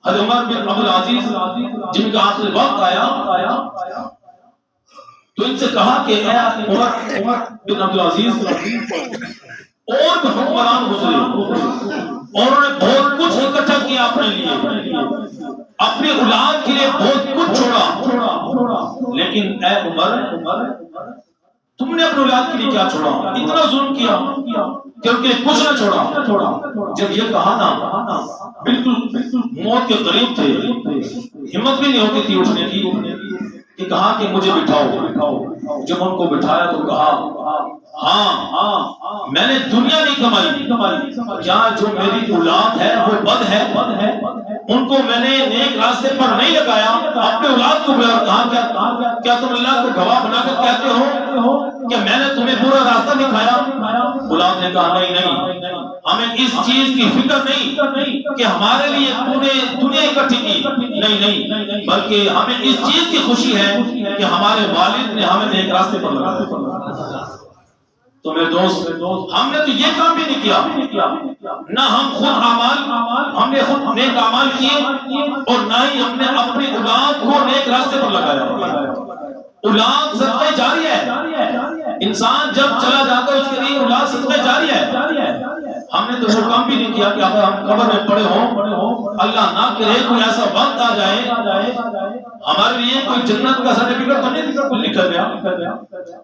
حضرت عمر بن عبدالعزیز جن کا آخری وقت آیا تو ان سے کہا کہ اے عمر بن عبدالعزیز اور بھی حکمران گزرے اور انہوں نے بہت کچھ اکٹھا کیا اپنے لیے، اپنی اولاد کے لیے بہت کچھ چھوڑا، لیکن اے عمر تم نے اپنی اولاد کے لیے کیا چھوڑا؟ اتنا ظلم کیا کیونکہ کچھ نہ چھوڑا۔ جب یہ کہا نا بالکل موت کے قریب تھے، ہمت بھی نہیں ہوتی تھی اٹھنے کی، کہ کہا کہ مجھے بٹھاؤ۔ جب ان کو بٹھایا تو کہا ہاں میں نے دنیا نہیں کمائی، کیا جو میری اولاد ہے وہ بد ہے، ان کو میں نے نیک راستے پر نہیں لگایا، اپنے اولاد کو کہا کیا تم اللہ کو گواہ بنا کر کہتے ہو کہ میں نے تمہیں پورا راستہ دکھایا؟ اولاد نے کہا نہیں، ہمیں اس چیز کی فکر نہیں کہ ہمارے لیے تو نے دنیا اکٹھی کی، نہیں، بلکہ ہمیں اس چیز کی خوشی ہے کہ ہمارے والد نے ہمیں نیک راستے پر لگایا۔ تو میرے دوست ہم نے تو یہ کام بھی نہیں کیا، نہ ہم ہم نے خود نیک اعمال کیے اور نہ ہی ہم نے اپنی اولاد کو نیک راستے پر لگایا۔ اولاد صدقہ جاری ہے، انسان جب چلا جاتا ہے اس کے لیے اولاد صدقہ جاری ہے۔ ہم نے تو وہ کام بھی نہیں کیا کہ اگر ہم قبر میں پڑے ہوں، اللہ نہ کرے کوئی ایسا وقت آ جائے ہمارے لیے کوئی جنت کا سرٹیفکیٹ تو نہیں لکھا گیا۔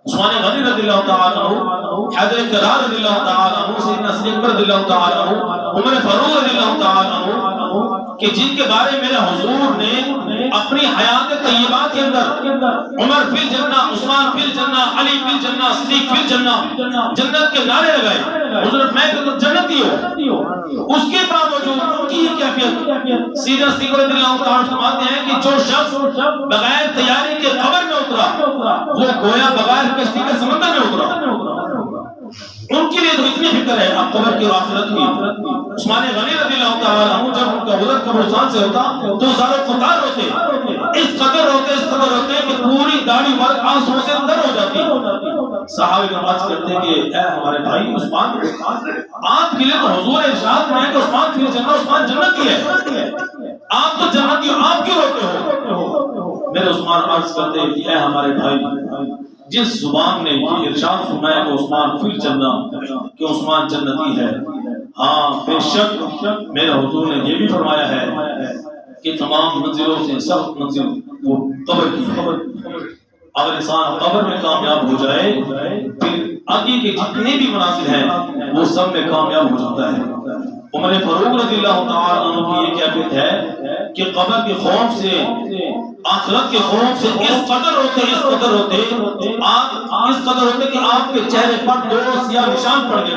عثمان غنی رضی اللہ تعالیٰ عنہ، حیدر کرار رضی اللہ تعالیٰ عنہ، سیدنا صدیق رضی اللہ تعالیٰ عنہ، عمر فاروق رضی اللہ تعالیٰ عنہ، کہ جن کے بارے میرے حضور نے اپنی حیات طیبہ کے اندر عمر فی الجنہ، عثمان فی الجنہ، علی فی الجنہ، صدیق فی الجنہ، جنت کے نعرے لگائے، حضور میں تو جنتی ہوں۔ اس کے باوجود ان کی یہ کیفیت، سیدنا صدیق رضی اللہ تعالیٰ فرماتے ہیں کہ جو شخص بغیر تیاری کے قبر میں اترا وہ گویا بغیر کشتی کے سمندر میں اترا۔ ان کے لیے تو اتنی فکر ہے اب قبر کی اور آخرت کی۔ عثمان غنی رضی اللہ تعالیٰ عنہ جب ان کا گزر قبرستان سے ہوتا تو زاروں قطار ہوتے، اس قدر ہوتے کہ پوری داڑھی مبارک آنسوں سے تر ہو جاتی۔ صحابہ عرض کرتے کہ اے ہمارے بھائی عثمان، آپ کے لیے تو حضور ارشاد فرمائے کہ عثمان فی الجنہ، عثمان جنتی ہے، آپ تو جنتی ہو، آپ کیوں روتے ہو؟ میرے عثمان عرض کرتے کہ اے ہمارے بھائی، جس زبان نے یہ ارشاد فرمایا کہ عثمان فی الجنہ، کہ عثمان جنتی ہے، ہاں بے شک میرے حضور نے یہ بھی فرمایا ہے کہ تمام منزلوں سے سخت منزل وہ قبر کی ہے۔ اگر انسان قبر میں کامیاب ہو جائے پھر آگے کے جتنے بھی منازل ہیں وہ سب میں کامیاب ہو جاتا ہے۔ عمر فاروق رضی اللہ تعالیٰ عنہ کی یہ کیفیت ہے کہ قبر کے خوف سے، آخرت کے خوف سے اس قدر ہوتے کہ آپ کے چہرے پر دو سیاہ نشان پڑ گئے۔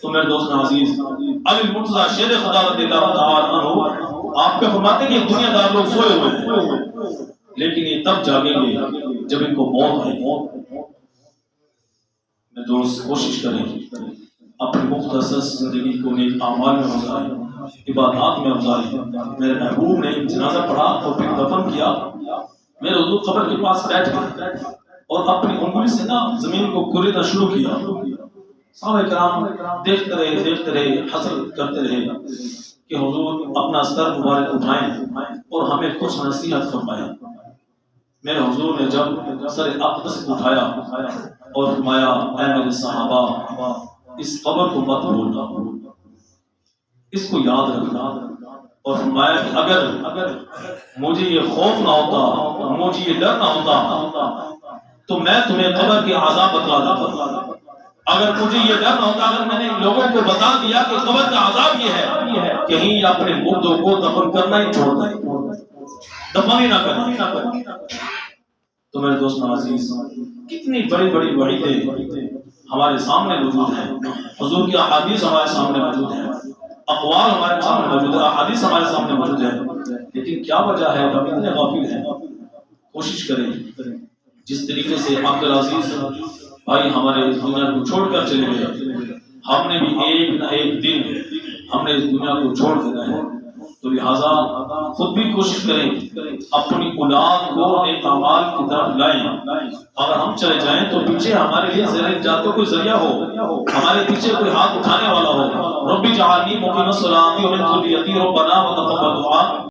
تو میرے دوست عزیز، علی المرتضیٰ شیر خدا رضی اللہ تعالیٰ عنہ آپ کے فرماتے کہ دنیا دار لوگ سوئے ہوئے ہیں لیکن یہ تب جاگیں گے جب ان کو موت آئے۔ میرے دوست کوشش کریں اپنی مختصر زندگی کو نیک اعمال میں گزاریں، عبادات میں گزاریں۔ میرے محبوب نے جنازہ پڑھا اور پھر دفن کیا، میرے حضور قبر کے پاس بیٹھ گئے اور اپنی انگلی سے نا زمین کو کوریدنا شروع کیا۔ صحابہ کرام دیکھتے رہے، حسرت کرتے رہے کہ حضور اپنا سر مبارک اٹھائیں اور ہمیں کچھ نصیحت فرمائیں۔ میرے حضور نے جب سر اقدس اٹھایا اور فرمایا اے میرے صحابہ، اس قبر کو مت بھولنا، اس کو یاد رکھنا، اور فرمایا کہ اگر مجھے یہ خوف نہ ہوتا، مجھے یہ ڈر نہ ہوتا تو میں تمہیں قبر کے عذاب بتلا دیتا۔ اگر مجھے یہ ڈر نہ ہوتا، اگر میں نے لوگوں کو بتا دیا کہ قبر کا عذاب یہ ہے، کہیں اپنے مردوں کو دفن کرنا ہی چھوڑ دیں، دفن ہی نہ کریں۔ تو میرے دوست عزیز، کتنی بڑی بڑی وعیدیں ہمارے سامنے موجود ہیں، حضور کی احادیث ہمارے سامنے موجود ہیں، اقوال ہمارے سامنے موجود ہیں، احادیث ہمارے سامنے موجود ہیں، لیکن کیا وجہ ہے ہم اتنے غافل ہیں؟ کوشش کریں جس طریقے سے عبدالعزیز بھائی ہمارے اس دنیا کو چھوڑ کر چلے گئے، ہم نے بھی ایک نہ ایک دن ہم نے اس دنیا کو چھوڑ دینا ہے۔ تو لہٰذا خود بھی کوشش کریں اپنی اولاد کو نیک اعمال کی طرف لائیں. اگر ہم چلے جائیں تو پیچھے ہمارے لیے زیر نجات کا کوئی ذریعہ ہو، ہمارے پیچھے کوئی ہاتھ اٹھانے والا ہو. رب اجعلنی مقیم الصلاۃ ومن ذریتی ربنا وتقبل دعاء.